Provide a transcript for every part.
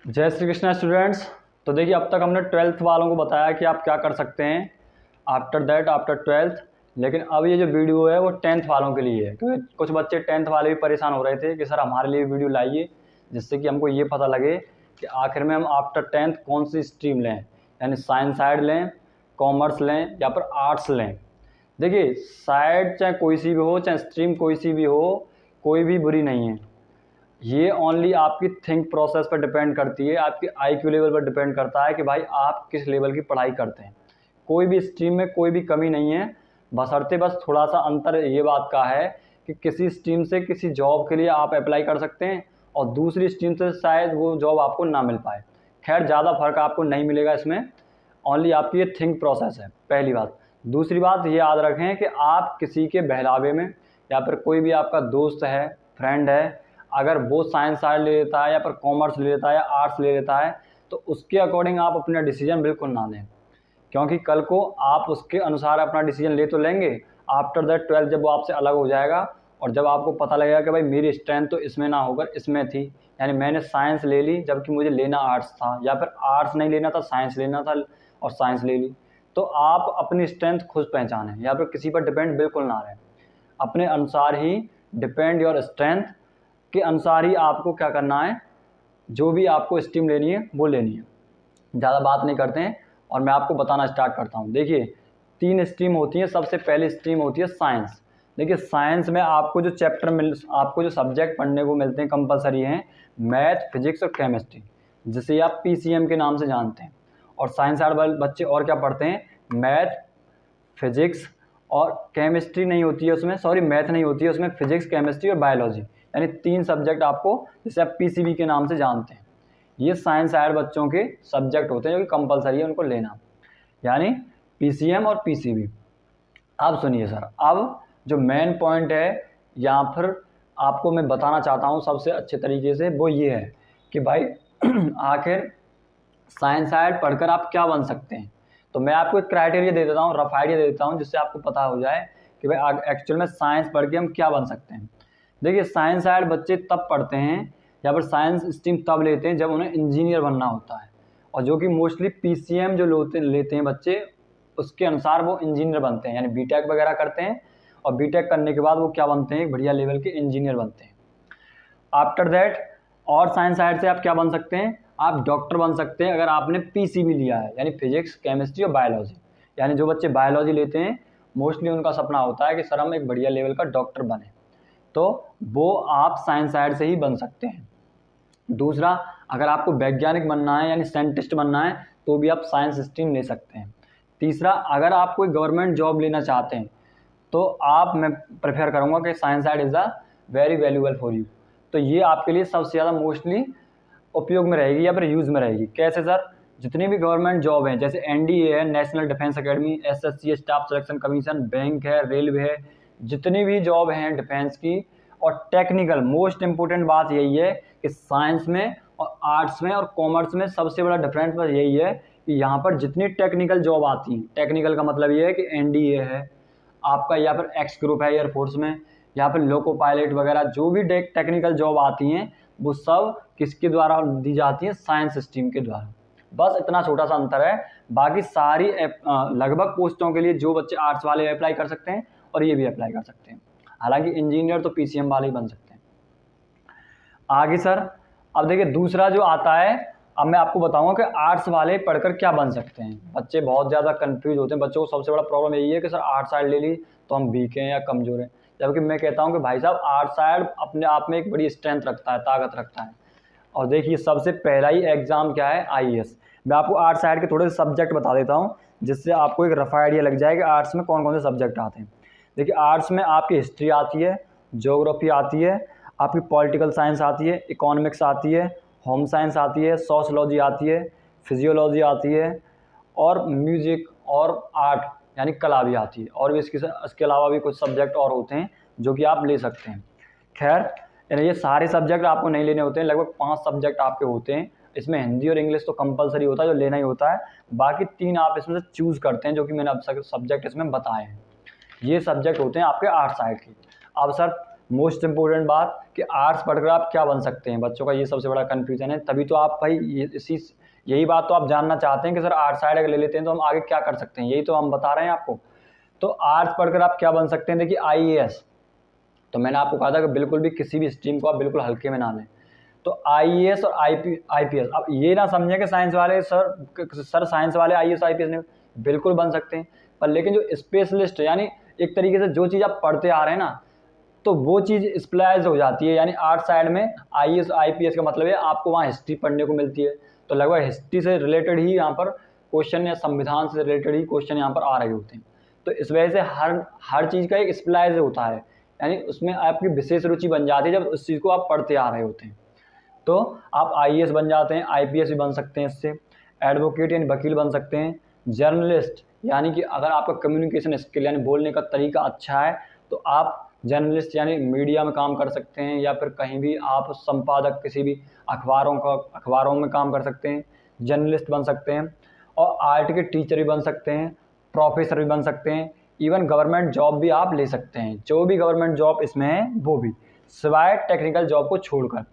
जय श्री कृष्णा स्टूडेंट्स। तो देखिए, अब तक हमने 12th वालों को बताया कि आप क्या कर सकते हैं आफ्टर 12th। लेकिन अब ये जो वीडियो है वो 10th वालों के लिए है, क्योंकि कुछ बच्चे 10th वाले भी परेशान हो रहे थे कि सर हमारे लिए वीडियो लाइए, जिससे कि हमको ये पता लगे कि आखिर में हम आफ्टर 10th कौन सी स्ट्रीम लें, यानी साइंस साइड लें, कॉमर्स लें या फिर आर्ट्स लें। देखिए, साइड चाहे कोई सी भी हो, चाहे स्ट्रीम कोई सी भी हो, कोई भी बुरी नहीं है। ये ओनली आपकी थिंक प्रोसेस पर डिपेंड करती है, आपकी आईक्यू लेवल पर डिपेंड करता है कि भाई आप किस लेवल की पढ़ाई करते हैं। कोई भी स्ट्रीम में कोई भी कमी नहीं है, बशर्ते बस थोड़ा सा अंतर ये बात का है कि किसी स्ट्रीम से किसी जॉब के लिए आप अप्लाई कर सकते हैं और दूसरी स्ट्रीम से शायद वो जॉब आपको ना मिल पाए। खैर, ज़्यादा फर्क आपको नहीं मिलेगा इसमें, ओनली आपकी ये थिंक प्रोसेस है, पहली बात। दूसरी बात ये याद रखें कि आप किसी के बहलावे में या फिर कोई भी आपका दोस्त है, फ्रेंड है, अगर वो साइंस साइड ले लेता है या फिर कॉमर्स ले लेता है या आर्ट्स ले लेता है, तो उसके अकॉर्डिंग आप अपना डिसीजन बिल्कुल ना लें, क्योंकि कल को आप उसके अनुसार अपना डिसीजन ले तो लेंगे, आफ्टर दैट 12th जब वो आपसे अलग हो जाएगा और जब आपको पता लगेगा कि भाई मेरी स्ट्रेंथ तो इसमें ना होकर इसमें थी, यानी मैंने साइंस ले ली जबकि मुझे लेना आर्ट्स था, या फिर आर्ट्स नहीं लेना था, साइंस लेना था और साइंस ले ली। तो आप अपनी स्ट्रेंथ खुद पहचानें या फिर किसी पर डिपेंड बिल्कुल ना रहें, अपने अनुसार ही डिपेंड योर स्ट्रेंथ के अनुसार ही आपको क्या करना है, जो भी आपको स्ट्रीम लेनी है वो लेनी है। ज़्यादा बात नहीं करते हैं और मैं आपको बताना स्टार्ट करता हूँ। देखिए, 3 स्ट्रीम होती है। सबसे पहली स्ट्रीम होती है साइंस। देखिए, साइंस में आपको जो आपको जो सब्जेक्ट पढ़ने को मिलते हैं कंपलसरी हैं, मैथ, फिजिक्स और केमिस्ट्री, जिसे आप PCM के नाम से जानते हैं। और साइंस वाले बच्चे और क्या पढ़ते हैं, मैथ, फिजिक्स और केमिस्ट्री नहीं होती है उसमें, सॉरी मैथ नहीं होती है उसमें, फिजिक्स, केमिस्ट्री और बायोलॉजी, यानी 3 सब्जेक्ट आपको, जिसे आप PCB के नाम से जानते हैं। ये साइंस साइड बच्चों के सब्जेक्ट होते हैं जो कि कंपलसरी है उनको लेना, यानी PCM और PCB। अब सुनिए सर, अब जो मेन पॉइंट है या फिर आपको मैं बताना चाहता हूँ सबसे अच्छे तरीके से, वो ये है कि भाई आखिर साइंस साइड पढ़कर आप क्या बन सकते हैं। तो मैं आपको एक क्राइटेरिया दे देता हूँ, रफ आइडिया दे देता हूँ, जिससे आपको पता हो जाए कि भाई एक्चुअल में साइंस पढ़ के हम क्या बन सकते हैं। देखिए, साइंस साइड बच्चे तब पढ़ते हैं या फिर साइंस स्ट्रीम तब लेते हैं जब उन्हें इंजीनियर बनना होता है, और जो कि मोस्टली PCM जो लेते हैं बच्चे, उसके अनुसार वो इंजीनियर बनते हैं, यानी बीटेक वगैरह करते हैं और बीटेक करने के बाद वो क्या बनते हैं, एक बढ़िया लेवल के इंजीनियर बनते हैं। आफ्टर दैट और साइंस साइड से आप क्या बन सकते हैं, आप डॉक्टर बन सकते हैं अगर आपने PCB लिया है, यानी फिजिक्स, केमिस्ट्री और बायोलॉजी। यानी जो बच्चे बायोलॉजी लेते हैं मोस्टली उनका सपना होता है कि सर हम एक बढ़िया लेवल का डॉक्टर बने, तो वो आप साइंस साइड से ही बन सकते हैं। दूसरा, अगर आपको वैज्ञानिक बनना है यानी साइंटिस्ट बनना है, तो भी आप साइंस स्ट्रीम ले सकते हैं। तीसरा, अगर आप कोई गवर्नमेंट जॉब लेना चाहते हैं, तो मैं प्रेफर करूँगा कि science side is a very valuable for you. तो ये आपके लिए सबसे ज़्यादा मोस्टली उपयोग में रहेगी या फिर यूज़ में रहेगी। कैसे सर, जितनी भी गवर्नमेंट जॉब हैं, जैसे NDA है, national defence academy, SSC staff selection commission, bank है, रेलवे है, जितनी भी जॉब हैं डिफेंस की, और टेक्निकल, मोस्ट इंपॉर्टेंट बात यही है कि साइंस में और आर्ट्स में और कॉमर्स में सबसे बड़ा डिफरेंस बस यही है कि यहाँ पर जितनी टेक्निकल जॉब आती हैं, टेक्निकल का मतलब ये है कि NDA है आपका, या फिर X ग्रुप है एयरफोर्स में, या फिर लोको पायलट वगैरह, जो भी टेक्निकल जॉब आती हैं वो सब किसके द्वारा दी जाती हैं, साइंस स्ट्रीम के द्वारा। बस इतना छोटा सा अंतर है, बाकी सारी लगभग पोस्टों के लिए जो बच्चे आर्ट्स वाले अप्लाई कर सकते हैं और ये भी अप्लाई कर सकते हैं। हालांकि इंजीनियर तो PCM वाले ही बन सकते हैं। आगे सर, अब देखिए दूसरा जो आता है, अब मैं आपको बताऊंगा कि आर्ट्स वाले पढ़कर क्या बन सकते हैं। बच्चे बहुत ज़्यादा कंफ्यूज होते हैं, बच्चों को सबसे बड़ा प्रॉब्लम यही है कि सर आर्ट्स साइड ले ली तो हम वीक हैं या कमज़ोर हैं, जबकि मैं कहता हूं कि भाई साहब आर्ट्स साइड अपने आप में एक बड़ी स्ट्रेंथ रखता है, ताकत रखता है। और देखिए, सबसे पहला ही एग्जाम क्या है, IAS। मैं आपको आर्ट्स साइड के थोड़े से सब्जेक्ट बता देता हूँ, जिससे आपको एक रफ आइडिया लग जाएगा आर्ट्स में कौन कौन से सब्जेक्ट आते हैं। देखिए, आर्ट्स में आपकी हिस्ट्री आती है, ज्योग्राफी आती है, आपकी पॉलिटिकल साइंस आती है, इकोनॉमिक्स आती है, होम साइंस आती है, सोशलॉजी आती है, फिजियोलॉजी आती है, और म्यूजिक और आर्ट यानी कला भी आती है, और भी इसके अलावा भी कुछ सब्जेक्ट और होते हैं जो कि आप ले सकते हैं। खैर, ये सारे सब्जेक्ट आपको नहीं लेने होते हैं, लगभग 5 सब्जेक्ट आपके होते हैं। इसमें हिंदी और इंग्लिश तो कंपलसरी होता है, जो लेना ही होता है। बाकी 3 आप इसमें से चूज़ करते हैं, जो कि मैंने अब सब्जेक्ट इसमें बताए हैं। ये सब्जेक्ट होते हैं आपके आर्ट साइड के। अब सर, मोस्ट इम्पोर्टेंट बात कि आर्ट्स पढ़कर आप क्या बन सकते हैं, बच्चों का ये सबसे बड़ा कन्फ्यूजन है। तभी तो आप भाई यही बात तो आप जानना चाहते हैं कि सर आर्ट्स साइड अगर ले लेते हैं तो हम आगे क्या कर सकते हैं, यही तो हम बता रहे हैं आपको। तो आर्ट्स पढ़कर आप क्या बन सकते हैं, देखिए आईएएस। तो मैंने आपको कहा था कि बिल्कुल भी किसी भी स्ट्रीम को आप बिल्कुल हल्के में ना लें। तो आईएएस और आईपीएस, अब ये ना समझें कि साइंस वाले सर साइंस वाले आईएएस आईपीएस नहीं, बिल्कुल बन सकते हैं। पर लेकिन जो स्पेशलिस्ट यानी एक तरीके से जो चीज़ आप पढ़ते आ रहे हैं ना, तो वो चीज़ स्पेशलाइज हो जाती है। यानी आर्ट साइड में आईएएस आईपीएस का मतलब है आपको वहाँ हिस्ट्री पढ़ने को मिलती है, तो लगभग हिस्ट्री से रिलेटेड ही यहाँ पर क्वेश्चन या संविधान से रिलेटेड ही क्वेश्चन यहाँ पर आ रहे होते हैं। तो इस वजह से हर चीज़ का एक स्पेशलाइज होता है, यानी उसमें आपकी विशेष रुचि बन जाती है जब उस चीज़ को आप पढ़ते आ रहे होते हैं। तो आप आईएएस बन जाते हैं, आईपीएस भी बन सकते हैं इससे, एडवोकेट यानी वकील बन सकते हैं, जर्नलिस्ट यानी कि अगर आपका कम्युनिकेशन स्किल यानी बोलने का तरीका अच्छा है तो आप जर्नलिस्ट यानी मीडिया में काम कर सकते हैं, या फिर कहीं भी आप संपादक किसी भी अखबारों में काम कर सकते हैं, जर्नलिस्ट बन सकते हैं। और आर्ट के टीचर भी बन सकते हैं, प्रोफेसर भी बन सकते हैं, इवन गवर्नमेंट जॉब भी आप ले सकते हैं। जो भी गवर्नमेंट जॉब इसमें है वो भी, सिवाय टेक्निकल जॉब को छोड़कर।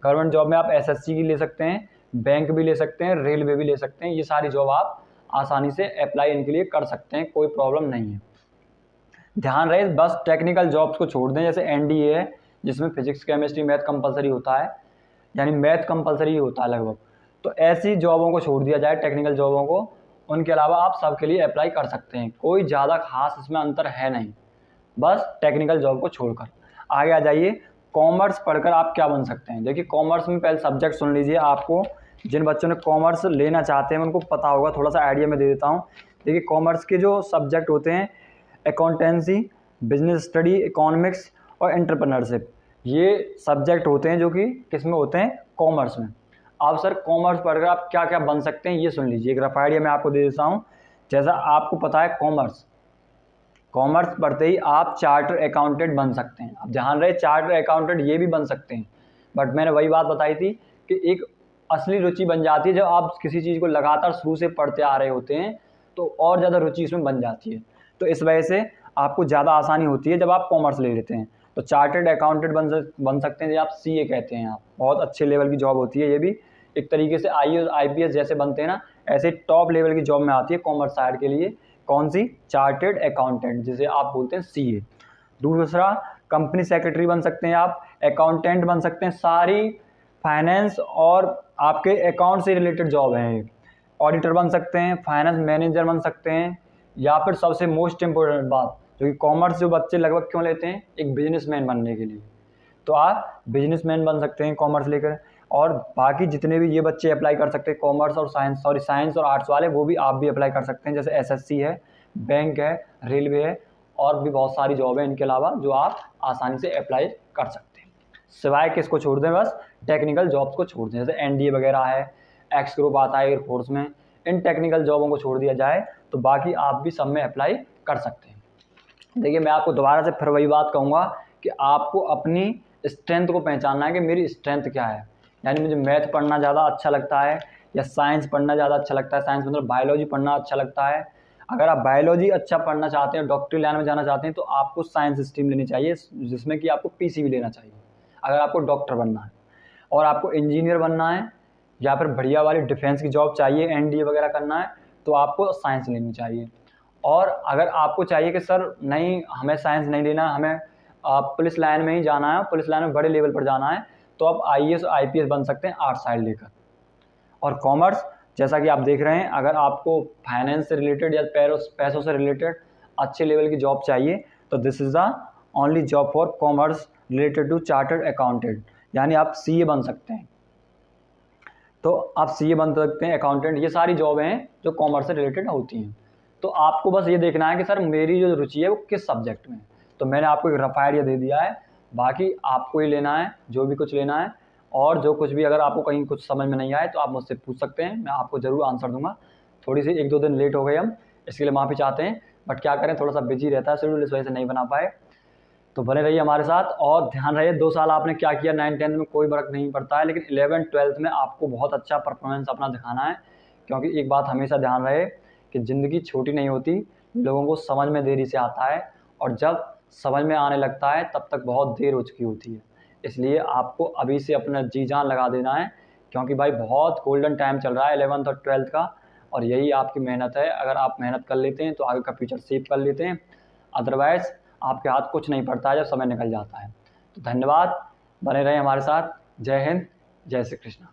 गवर्नमेंट जॉब में आप एसएससी की ले सकते हैं, बैंक भी ले सकते हैं, रेलवे भी ले सकते हैं। ये सारी जॉब आप आसानी से अप्लाई इनके लिए कर सकते हैं, कोई प्रॉब्लम नहीं है। ध्यान रहे बस टेक्निकल जॉब्स को छोड़ दें, जैसे एनडीए है जिसमें फिजिक्स केमिस्ट्री मैथ कंपलसरी होता है, यानी मैथ कंपलसरी होता है लगभग। तो ऐसी जॉबों को छोड़ दिया जाए, टेक्निकल जॉबों को, उनके अलावा आप सबके लिए अप्लाई कर सकते हैं। कोई ज़्यादा खास इसमें अंतर है नहीं, बस टेक्निकल जॉब को छोड़कर। आगे आ जाइए, कॉमर्स पढ़कर आप क्या बन सकते हैं। देखिए कॉमर्स में पहले सब्जेक्ट सुन लीजिए, आपको जिन बच्चों ने कॉमर्स लेना चाहते हैं उनको पता होगा, थोड़ा सा आइडिया मैं दे देता हूँ। देखिए कॉमर्स के जो सब्जेक्ट होते हैं, अकाउंटेंसी, बिजनेस स्टडी, इकोनॉमिक्स और एंटरप्रेन्योरशिप, ये सब्जेक्ट होते हैं जो कि किस में होते हैं, कॉमर्स में। आप सर कॉमर्स पढ़कर आप क्या क्या बन सकते हैं ये सुन लीजिए, एक रफ आइडिया मैं आपको दे देता हूँ। जैसा आपको पता है कॉमर्स पढ़ते ही आप चार्टर अकाउंटेंट बन सकते हैं। अब ध्यान रहे चार्टर अकाउंटेंट ये भी बन सकते हैं, बट मैंने वही बात बताई थी कि एक असली रुचि बन जाती है जब आप किसी चीज़ को लगातार शुरू से पढ़ते आ रहे होते हैं, तो और ज़्यादा रुचि इसमें बन जाती है। तो इस वजह से आपको ज़्यादा आसानी होती है जब आप कॉमर्स ले लेते हैं। तो चार्टर्ड अकाउंटेंट बन सकते हैं, जो आप सीए कहते हैं, आप बहुत अच्छे लेवल की जॉब होती है। ये भी एक तरीके से आईएएस आईपीएस जैसे बनते हैं ना, ऐसे टॉप लेवल की जॉब में आती है कॉमर्स साइड के लिए। कौन सी, चार्टर्ड अकाउंटेंट, जिसे आप बोलते हैं सीए। दूसरा, कंपनी सेक्रेटरी बन सकते हैं आप, अकाउंटेंट बन सकते हैं, सारी फाइनेंस और आपके अकाउंट से रिलेटेड जॉब है। ऑडिटर बन सकते हैं, फाइनेंस मैनेजर बन सकते हैं, या फिर सबसे मोस्ट इम्पोर्टेंट बात जो कि कॉमर्स जो बच्चे लगभग क्यों लेते हैं, एक बिजनेसमैन बनने के लिए। तो आप बिजनेसमैन बन सकते हैं कॉमर्स लेकर। और बाकी जितने भी ये बच्चे अप्लाई कर सकते हैं कॉमर्स और साइंस और आर्ट्स वाले, वो भी आप भी अप्लाई कर सकते हैं। जैसे एसएससी है, बैंक है, रेलवे है, और भी बहुत सारी जॉब है इनके अलावा जो आप आसानी से अप्लाई कर सकते हैं। सिवाय किसको छोड़ दें, बस टेक्निकल जॉब्स को छोड़ दें। जैसे एनडीए वगैरह है, एक्स ग्रुप आता है एयरफोर्स में, इन टेक्निकल जॉबों को छोड़ दिया जाए तो बाकी आप भी सब में अप्लाई कर सकते हैं। देखिए मैं आपको दोबारा से फिर वही बात कहूँगा कि आपको अपनी स्ट्रेंथ को पहचानना है कि मेरी स्ट्रेंथ क्या है। यानी मुझे मैथ पढ़ना ज़्यादा अच्छा लगता है या साइंस पढ़ना ज़्यादा अच्छा लगता है, साइंस मतलब बायोलॉजी पढ़ना अच्छा लगता है। अगर आप बायोलॉजी अच्छा पढ़ना चाहते हैं, डॉक्टरी लाइन में जाना चाहते हैं, तो आपको साइंस स्ट्रीम लेनी चाहिए, जिसमें कि आपको पीसीबी लेना चाहिए अगर आपको डॉक्टर बनना है। और आपको इंजीनियर बनना है या फिर बढ़िया वाली डिफेंस की जॉब चाहिए, एनडीए वगैरह करना है, तो आपको साइंस लेनी चाहिए। और अगर आपको चाहिए कि सर नहीं हमें साइंस नहीं लेना, हमें पुलिस लाइन में ही जाना है, पुलिस लाइन में बड़े लेवल पर जाना है, तो आप आईएएस आईपीएस बन सकते हैं आर्ट्स साइड लेकर। और कॉमर्स जैसा कि आप देख रहे हैं, अगर आपको फाइनेंस से रिलेटेड या पैसों से रिलेटेड अच्छे लेवल की जॉब चाहिए तो this is the only job for commerce related to chartered accountant, यानी आप सीए बन सकते हैं। तो आप सीए बन सकते हैं, अकाउंटेंट, ये सारी जॉब हैं जो कॉमर्स से रिलेटेड होती हैं। तो आपको बस ये देखना है कि सर मेरी जो रुचि है वो किस सब्जेक्ट में है। तो मैंने आपको एक रफ आइडिया दे दिया है, बाकी आपको ही लेना है जो भी कुछ लेना है। और जो कुछ भी अगर आपको कहीं कुछ समझ में नहीं आए तो आप मुझसे पूछ सकते हैं, मैं आपको ज़रूर आंसर दूंगा। थोड़ी सी 1-2 दिन लेट हो गए हम, इसके लिए माफ़ी चाहते हैं, बट क्या करें थोड़ा सा बिजी रहता है शेड्यूल, इस वजह से नहीं बना पाए। तो बने रहिए हमारे साथ और ध्यान रहिए 2 साल आपने क्या किया 9th-10th में कोई फ़र्क नहीं पड़ता है, लेकिन 11th-12th में आपको बहुत अच्छा परफॉर्मेंस अपना दिखाना है। क्योंकि एक बात हमेशा ध्यान रहे कि ज़िंदगी छोटी नहीं होती, लोगों को समझ में देरी से आता है, और जब समझ में आने लगता है तब तक बहुत देर हो चुकी होती है। इसलिए आपको अभी से अपना जी जान लगा देना है, क्योंकि भाई बहुत गोल्डन टाइम चल रहा है 11th और 12th का, और यही आपकी मेहनत है। अगर आप मेहनत कर लेते हैं तो आगे का फ्यूचर सेव कर लेते हैं, अदरवाइज़ आपके हाथ कुछ नहीं पड़ता है जब समय निकल जाता है। तो धन्यवाद, बने रहें हमारे साथ। जय हिंद, जय श्री कृष्ण।